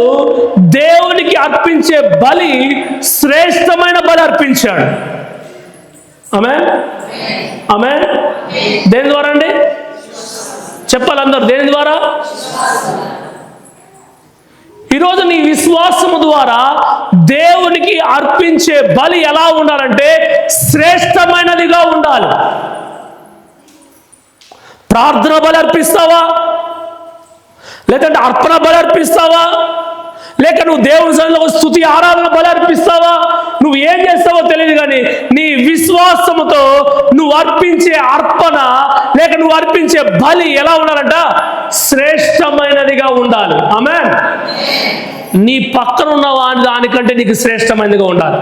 దేవునికి అర్పించే బలి శ్రేష్టమైన బలి అర్పించాడు. ఆమేన్, ఆమేన్. దేని ద్వారా అండి? చెప్పాలి అందరు, దేని ద్వారా? ఈరోజు నీ విశ్వాసము ద్వారా దేవునికి అర్పించే బలి ఎలా ఉండాలంటే శ్రేష్టమైనదిగా ఉండాలి. ప్రార్థన బలి అర్పిస్తావా, లేదంటే అర్పణ బలి అర్పిస్తావా, లేక నువ్వు దేవుని సన్నిధిలో స్తుతి ఆరాధన బలి అర్పిస్తావా? నువ్వు ఏం చేస్తావో తెలియదు, కానీ నీ విశ్వాసముతో నువ్వు అర్పించే అర్పణ లేక నువ్వు అర్పించే బలి ఎలా ఉండాలంట? శ్రేష్టమైనదిగా ఉండాలి. ఆమేన్. నీ పక్కన ఉన్న దానికంటే నీకు శ్రేష్టమైనదిగా ఉండాలి.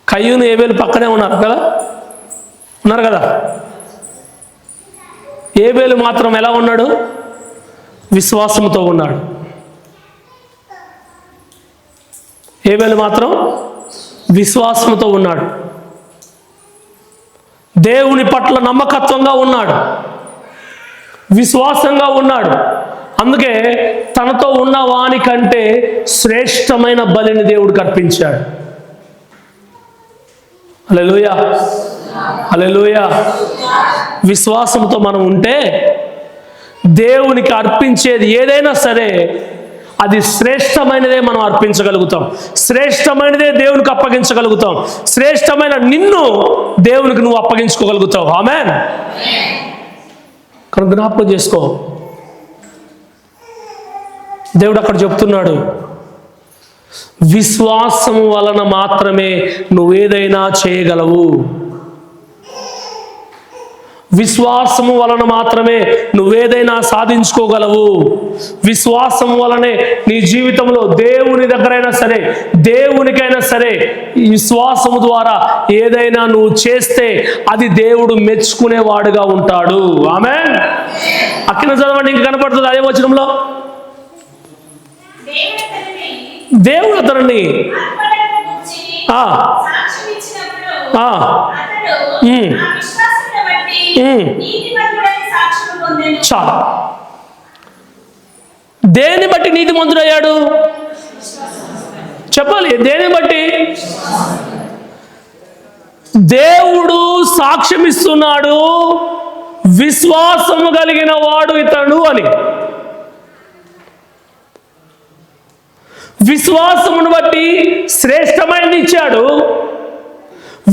కయ్యూను ఏబేలు పక్కనే ఉన్నారు కదా. ఏబేలు మాత్రం ఎలా ఉన్నాడు? విశ్వాసంతో ఉన్నాడు. ఏబేలు మాత్రం విశ్వాసంతో ఉన్నాడు. దేవుని పట్ల నమ్మకత్వంగా ఉన్నాడు, విశ్వాసంగా ఉన్నాడు. అందుకే తనతో ఉన్న వాని కంటే శ్రేష్టమైన బలిని దేవుడికి అర్పించాడు. హల్లెలూయా, హల్లెలూయా. విశ్వాసంతో మనం ఉంటే దేవునికి అర్పించేది ఏదైనా సరే అది శ్రేష్టమైనదే మనం అర్పించగలుగుతాం. శ్రేష్టమైనదే దేవునికి అప్పగించగలుగుతాం. శ్రేష్టమైన నిన్ను దేవునికి నువ్వు అప్పగించుకోగలుగుతావు. ఆమేన్. కనుక జ్ఞాపకం చేసుకో, దేవుడు అక్కడ చెప్తున్నాడు, విశ్వాసము వలన మాత్రమే నువ్వేదైనా చేయగలవు. విశ్వాసము వలన మాత్రమే నువ్వేదైనా సాధించుకోగలవు. విశ్వాసము వలనే నీ జీవితంలో దేవుని దగ్గరైనా సరే దేవునికైనా సరే విశ్వాసము ద్వారా ఏదైనా నువ్వు చేస్తే అది దేవుడు మెచ్చుకునేవాడుగా ఉంటాడు. ఆమేన్. అక్కడ చదవండి, ఇంక కనపడుతుంది అదే వచనంలో. దేవుడు అతనిని చాలా దేని బట్టి నీతిమంతుడయ్యాడు? చెప్పాలి, దేని బట్టి? దేవుడు సాక్ష్యం ఇస్తున్నాడు, విశ్వాసము కలిగిన వాడు ఇతడు అని. విశ్వాసమును బట్టి శ్రేష్టమైనది ఇచ్చాడు.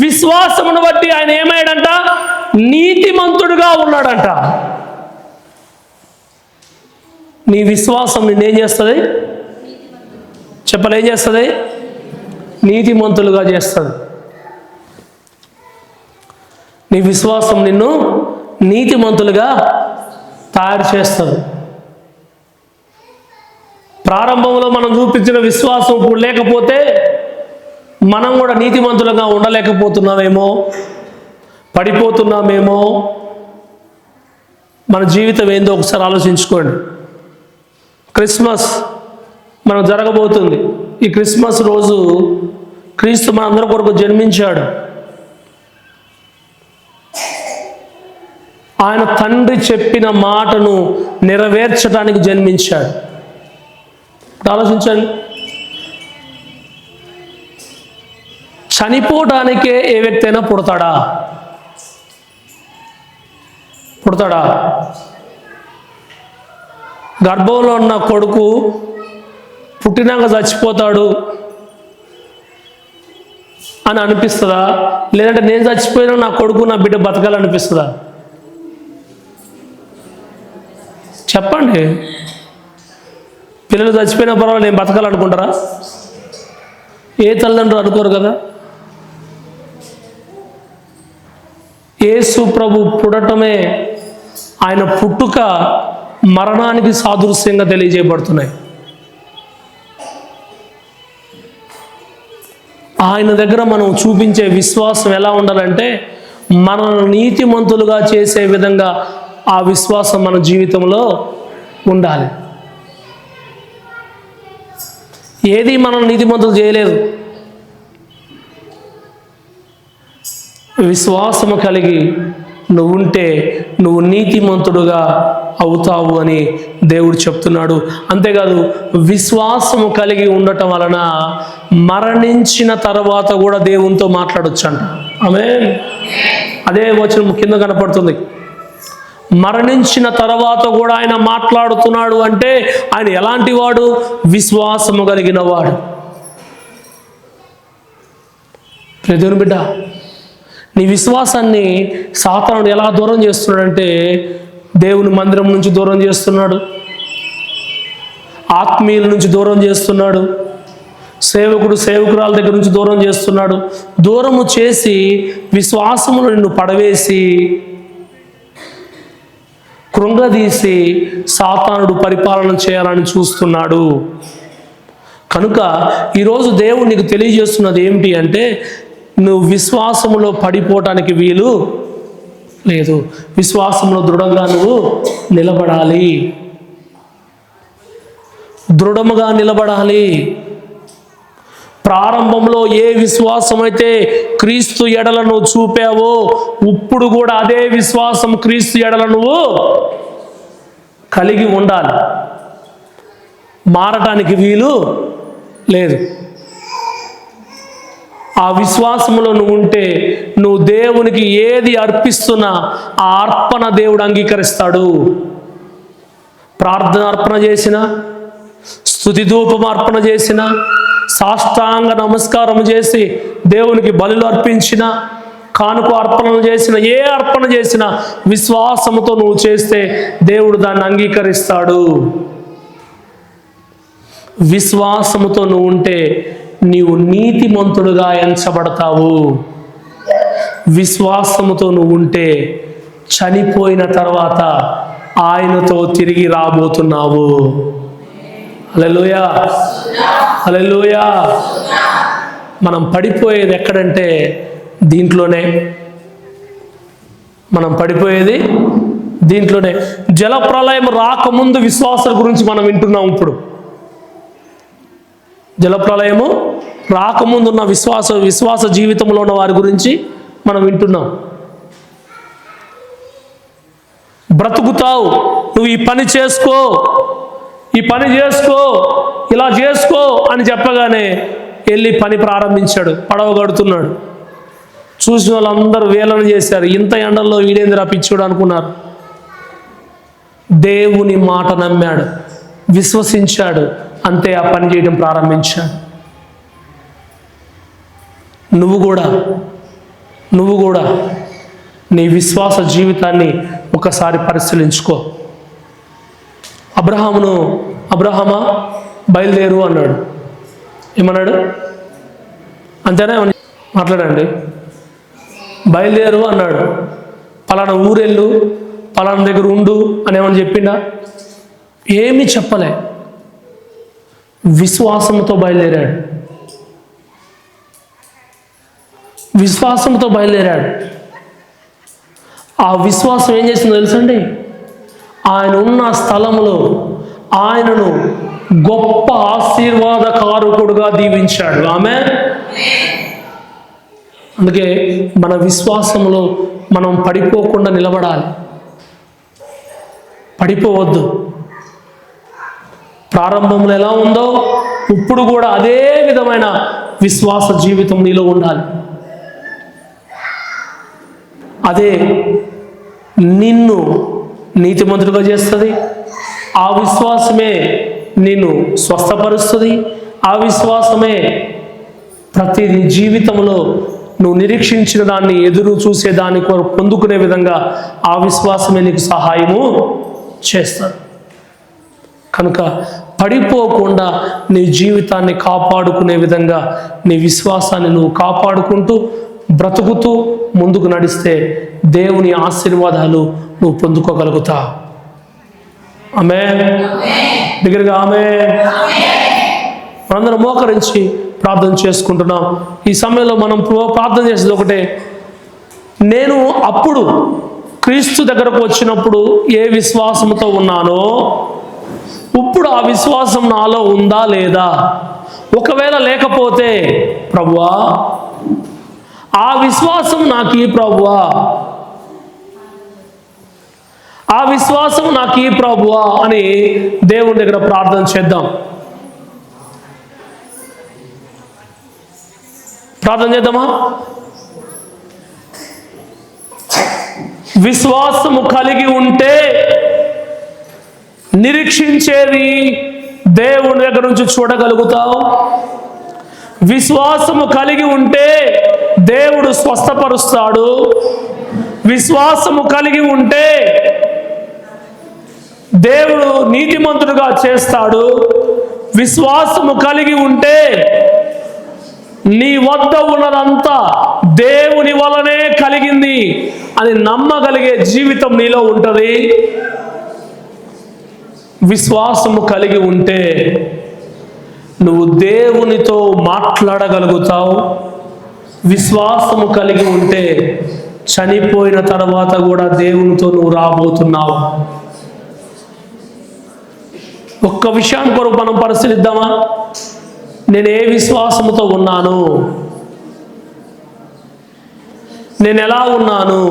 విశ్వాసమును బట్టి ఆయన ఏమయ్యాడంట? నీతిమంతుడుగా ఉన్నాడంట. నీ విశ్వాసం నిన్నేం చేస్తుంది? చెప్పాలి, ఏం చేస్తుంది? నీతిమంతులుగా చేస్తుంది. నీ విశ్వాసం నిన్ను నీతిమంతులుగా తయారు చేస్తుంది. ప్రారంభంలో మనం చూపించిన విశ్వాసం ఇప్పుడు లేకపోతే మనం కూడా నీతిమంతులుగా ఉండలేకపోతున్నామేమో, పడిపోతున్నామేమో. మన జీవితం ఏందో ఒకసారి ఆలోచించుకోండి. క్రిస్మస్ మనకు జరగబోతుంది. ఈ క్రిస్మస్ రోజు క్రీస్తు మనందరి కొరకు జన్మించాడు. ఆయన తండ్రి చెప్పిన మాటను నెరవేర్చడానికి జన్మించాడు. ఆలోచించండి, చనిపోవడానికే ఏ వ్యక్తి అయినా పుడతాడా? గర్భంలో ఉన్న కొడుకు పుట్టినాక చచ్చిపోతాడు అని అనిపిస్తుందా? లేదంటే నేను చచ్చిపోయినా నా కొడుకు నా బిడ్డ బతకాలనిపిస్తుందా? చెప్పండి. పిల్లలు చచ్చిపోయినా పర్వాలేదు, నేను బతకాలనుకుంటారా? ఏ తల్లిదండ్రులు అనుకోరు కదా. యేసు ప్రభు పుట్టటమే, ఆయన పుట్టుక మరణానికి సాదృశ్యంగా తెలియజేయబడుతున్నాయి. ఆయన దగ్గర మనం చూపించే విశ్వాసం ఎలా ఉండాలంటే మనల్ని నీతిమంతులుగా చేసే విధంగా ఆ విశ్వాసం మన జీవితంలో ఉండాలి. ఏది మనం నీతిమంతులు చేయలేదు. విశ్వాసము కలిగి నువ్వు ఉంటే నువ్వు నీతిమంతుడుగా అవుతావు అని దేవుడు చెప్తున్నాడు. అంతేకాదు విశ్వాసము కలిగి ఉండటం వలన మరణించిన తర్వాత కూడా దేవునితో మాట్లాడొచ్చంట. ఆమేన్. అదే వచనం కింద కనపడుతుంది. మరణించిన తర్వాత కూడా ఆయన మాట్లాడుతున్నాడు అంటే ఆయన ఎలాంటి వాడు? విశ్వాసము కలిగిన వాడు. దేవుని బిడ్డ, నీ విశ్వాసాన్ని సాతానుడు ఎలా దూరం చేస్తున్నాడంటే దేవుని మందిరం నుంచి దూరం చేస్తున్నాడు, ఆత్మీయుల నుంచి దూరం చేస్తున్నాడు, సేవకురాల దగ్గర నుంచి దూరం చేస్తున్నాడు. దూరము చేసి విశ్వాసమును నిన్ను పడవేసి కృంగదీసి సాతానుడు పరిపాలన చేయాలని చూస్తున్నాడు. కనుక ఈరోజు దేవుడు నీకు తెలియజేస్తున్నది ఏమిటి అంటే, నువ్వు విశ్వాసములో పడిపోవటానికి వీలు లేదు. విశ్వాసంలో దృఢంగా నువ్వు నిలబడాలి, దృఢముగా నిలబడాలి. ప్రారంభంలో ఏ విశ్వాసం అయితే క్రీస్తు ఎడల నువ్వు చూపావో ఇప్పుడు కూడా అదే విశ్వాసం క్రీస్తు ఎడల నువ్వు కలిగి ఉండాలి. మారటానికి వీలు లేదు. ఆ విశ్వాసంలో నువ్వు ఉంటే నువ్వు దేవునికి ఏది అర్పిస్తున్నా ఆ అర్పణ దేవుడు అంగీకరిస్తాడు. ప్రార్థన అర్పణ చేసిన, స్తుతి ధూపం అర్పణ చేసిన, సాష్టాంగ నమస్కారం చేసి దేవునికి బలులు అర్పించిన, కానుక అర్పణలు చేసిన, ఏ అర్పణ చేసినా విశ్వాసముతో నువ్వు చేస్తే దేవుడు దాన్ని అంగీకరిస్తాడు. విశ్వాసముతో నువ్వు ఉంటే నీవు నీతిమంతుడుగా ఎంచబడతావు. విశ్వాసముతో నువ్వు ఉంటే చనిపోయిన తర్వాత ఆయనతో తిరిగి రాబోతున్నావు. హల్లెలూయా, హల్లెలూయా. మనం పడిపోయేది ఎక్కడంటే దీంట్లోనే. మనం పడిపోయేది దీంట్లోనే. జలప్రలయం రాకముందు విశ్వాసాల గురించి మనం వింటున్నాం. ఇప్పుడు జలప్రలయము రాకముందున్న విశ్వాస జీవితంలో ఉన్న వారి గురించి మనం వింటున్నాం. బ్రతుకుతావు, నువ్వు ఈ పని చేసుకో, ఈ పని చేసుకో, ఇలా చేసుకో అని చెప్పగానే వెళ్ళి పని ప్రారంభించాడు. పడవ కడుతున్నాడు. చూసిన వాళ్ళందరూ వేలన చేశారు. ఇంత ఎండల్లో వీడేంద్ర పిచ్చుడు అనుకున్నారు. దేవుని మాట నమ్మాడు, విశ్వసించాడు, అంతే ఆ పని చేయడం ప్రారంభించాడు. నువ్వు కూడా నీ విశ్వాస జీవితాన్ని ఒకసారి పరిశీలించుకో. అబ్రహామా బయలుదేరు అన్నాడు. ఏమన్నాడు? అంతేనా? మాట్లాడండి. బయలుదేరు అన్నాడు. పలానా ఊరెళ్ళు, పలానా దగ్గర ఉండు అని ఏమని చెప్పిండా? ఏమీ చెప్పలే. విశ్వాసంతో బయలుదేరాడు. విశ్వాసంతో బయలుదేరాడు. ఆ విశ్వాసం ఏం చేసిందో తెలుసండి? ఆయన ఉన్న స్థలములో ఆయనను గొప్ప ఆశీర్వాదకారకుడుగా దీవించాడు. ఆమేన్. అందుకే మన విశ్వాసంలో మనం పడిపోకుండా నిలబడాలి. పడిపోవద్దు. ప్రారంభంలో ఎలా ఉందో ఇప్పుడు కూడా అదే విధమైన విశ్వాస జీవితం నీలో ఉండాలి. అదే నిన్ను నీతిమంతుడిగా చేస్తుంది. ఆ విశ్వాసమే నిన్ను స్వస్థపరుస్తుంది. ఆ విశ్వాసమే ప్రతి జీవితంలో నువ్వు నిరీక్షించిన దాన్ని ఎదురు చూసే దాన్ని పొందుకునే విధంగా ఆ విశ్వాసమే నీకు సహాయము చేస్తుంది. కనుక పడిపోకుండా నీ జీవితాన్ని కాపాడుకునే విధంగా నీ విశ్వాసాన్ని నువ్వు కాపాడుకుంటూ బ్రతుకుతూ ముందుకు నడిస్తే దేవుని ఆశీర్వాదాలు నువ్వు పొందుకోగలుగుతావు. ఆమేన్. దగ్గరగా ఆమేన్. మనందరం మోకరించి ప్రార్థన చేసుకుంటున్నాం. ఈ సమయంలో మనం ప్రార్థన చేసేది ఒకటే. నేను అప్పుడు క్రీస్తు దగ్గరకు వచ్చినప్పుడు ఏ విశ్వాసంతో ఉన్నానో ఇప్పుడు ఆ విశ్వాసం నాలో ఉందా లేదా? ఒకవేళ లేకపోతే ప్రభువా ఆ విశ్వాసం నాకు ఈ ప్రభువా, ఆ విశ్వాసం నాకు ఈ ప్రభువా అని దేవుని దగ్గర ప్రార్థన చేద్దాం. ప్రార్థన చేద్దామా? విశ్వాసము కలిగి ఉంటే నిరీక్షించేది దేవుని దగ్గర నుంచి చూడగలుగుతావు. విశ్వాసము కలిగి ఉంటే దేవుడు స్వస్థపరుస్తాడు. విశ్వాసము కలిగి ఉంటే దేవుడు నీతిమంతుడుగా చేస్తాడు. విశ్వాసము కలిగి ఉంటే నీ వద్ద ఉన్నదంతా దేవుని వలనే కలిగింది అని నమ్మగలిగే జీవితం నీలో ఉంటుంది. విశ్వాసము కలిగి ఉంటే నువ్వు దేవునితో మాట్లాడగలుగుతావు. విశ్వాసము కలిగి ఉంటే చనిపోయిన తర్వాత కూడా దేవునితో నువ్వు రాబోతున్నావు. ఒక్క విషయాన్ని కొరకు మనం పరిశీలిద్దామా? నేను ఏ విశ్వాసముతో ఉన్నాను? నేను ఎలా ఉన్నాను?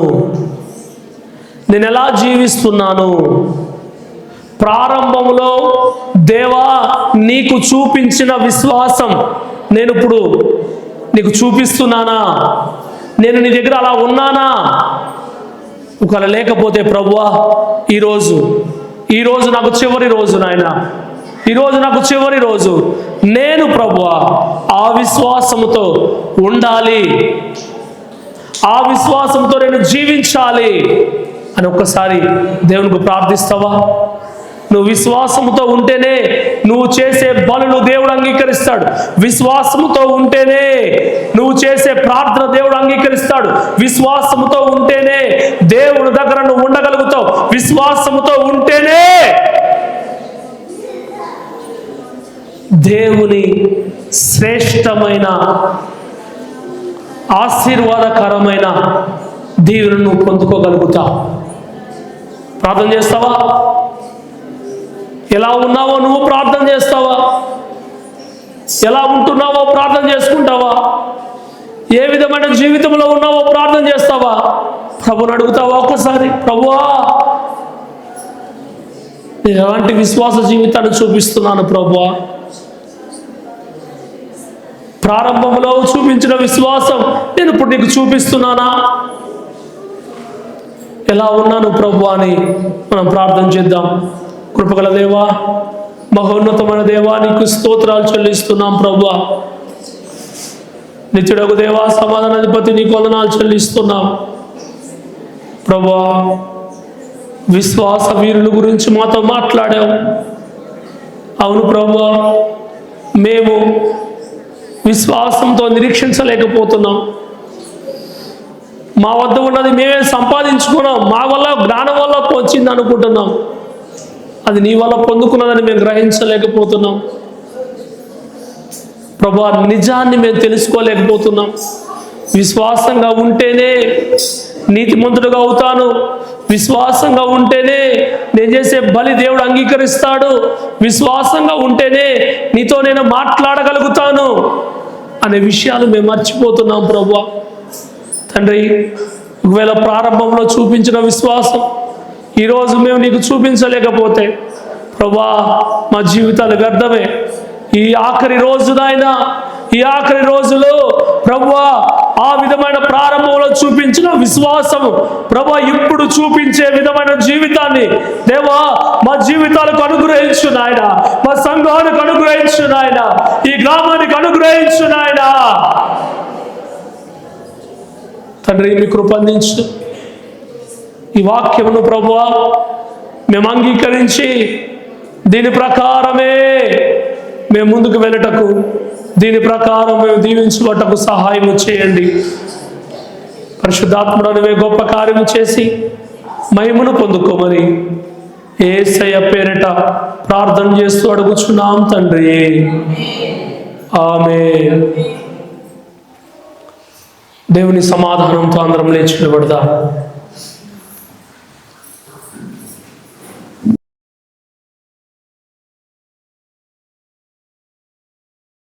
నేను ఎలా జీవిస్తున్నాను? ప్రారంభంలో దేవా నీకు చూపించిన విశ్వాసం నేను ఇప్పుడు నీకు చూపిస్తున్నానా? నేను నీ దగ్గర అలా ఉన్నానా? ఒకవేళ లేకపోతే ప్రభువా ఈరోజు నాకు చివరి రోజు నాయనా, ఈరోజు నాకు చివరి రోజు, నేను ప్రభువా ఆ విశ్వాసముతో ఉండాలి, ఆ విశ్వాసంతో నేను జీవించాలి అని ఒక్కసారి దేవునికి ప్రార్థిస్తావా? నువ్వు విశ్వాసముతో ఉంటేనే నువ్వు చేసే బలులు దేవుడు అంగీకరిస్తాడు. విశ్వాసముతో ఉంటేనే నువ్వు చేసే ప్రార్థన దేవుడు అంగీకరిస్తాడు. విశ్వాసముతో ఉంటేనే దేవుడి దగ్గర నువ్వు ఉండగలుగుతావు. విశ్వాసముతో ఉంటేనే దేవుని శ్రేష్టమైన ఆశీర్వాదకరమైన దీవెనను నువ్వు పొందుకోగలుగుతావు. ప్రార్థన చేస్తావా? ఎలా ఉన్నావో నువ్వు ప్రార్థన చేస్తావా? ఎలా ఉంటున్నావో ప్రార్థన చేసుకుంటావా? ఏ విధమైన జీవితంలో ఉన్నావో ప్రార్థన చేస్తావా? ప్రభుని అడుగుతావా ఒక్కసారి? ప్రభువా నేను ఎలాంటి విశ్వాస జీవితాన్ని చూపిస్తున్నాను ప్రభువా? ప్రారంభంలో చూపించిన విశ్వాసం నేను ఇప్పుడు నీకు చూపిస్తున్నానా? ఎలా ఉన్నాను ప్రభువా అని మనం ప్రార్థన చేద్దాం. కృపగల దేవా, మహోన్నతమైన దేవా, నీకు స్తోత్రాలు చెల్లిస్తున్నాం ప్రభువా. నిత్యుడగు దేవా, సమాధానాధిపతి, నీకు వందనాలు చెల్లిస్తున్నాం ప్రభువా. విశ్వాస వీరుల గురించి మాతో మాట్లాడావు. అవును ప్రభువా, మేము విశ్వాసంతో నిరీక్షించలేకపోతున్నాం. మా వద్ద ఉన్నది మేమే సంపాదించుకున్నాం, మా వల్ల జ్ఞానం వల్ల వచ్చింది అనుకుంటున్నాం. అది నీ వల్ల పొందుకున్నదని మేము గ్రహించలేకపోతున్నాం ప్రభువా. నిజాన్ని మేము తెలుసుకోలేకపోతున్నాం. విశ్వాసంగా ఉంటేనే నీతిమంతుడుగా అవుతాను, విశ్వాసంగా ఉంటేనే నేను చేసే బలి దేవుడు అంగీకరిస్తాడు, విశ్వాసంగా ఉంటేనే నీతో నేను మాట్లాడగలుగుతాను అనే విషయాలు మేము మర్చిపోతున్నాం ప్రభువా. తండ్రి, ఒకవేళ ప్రారంభంలో చూపించిన విశ్వాసం ఈరోజు మేము నీకు చూపించలేకపోతే ప్రభువా, మా జీవితాలు వ్యర్థమే. ఈ ఆఖరి రోజునైనా, ఈ ఆఖరి రోజులో ప్రభువా ఆ విధమైన ప్రారంభంలో చూపించిన విశ్వాసము ప్రభువా ఇప్పుడు చూపించే విధమైన జీవితాన్ని దేవా మా జీవితాలకు అనుగ్రహించు నాయన, మా సంఘానికి అనుగ్రహించు నాయన, ఈ గ్రామానికి అనుగ్రహించు నాయన. తండ్రి, మీ కృప అందించు. ఈ వాక్యమును ప్రభువా మేము అంగీకరించి దీని ప్రకారమే మేము ముందుకు వెళ్ళటకు, దీని ప్రకారం మేము దీవించుటకు సహాయం చేయండి. పరిశుద్ధాత్ముడు నువ్వే గొప్ప కార్యము చేసి మహిమను పొందుకోమని యేసయ్య పేరిట ప్రార్థన చేస్తూ అడుగుచున్నాం తండ్రి. ఆమేన్. దేవుని సమాధానంతో అందరం లేచి నిలబడదాం.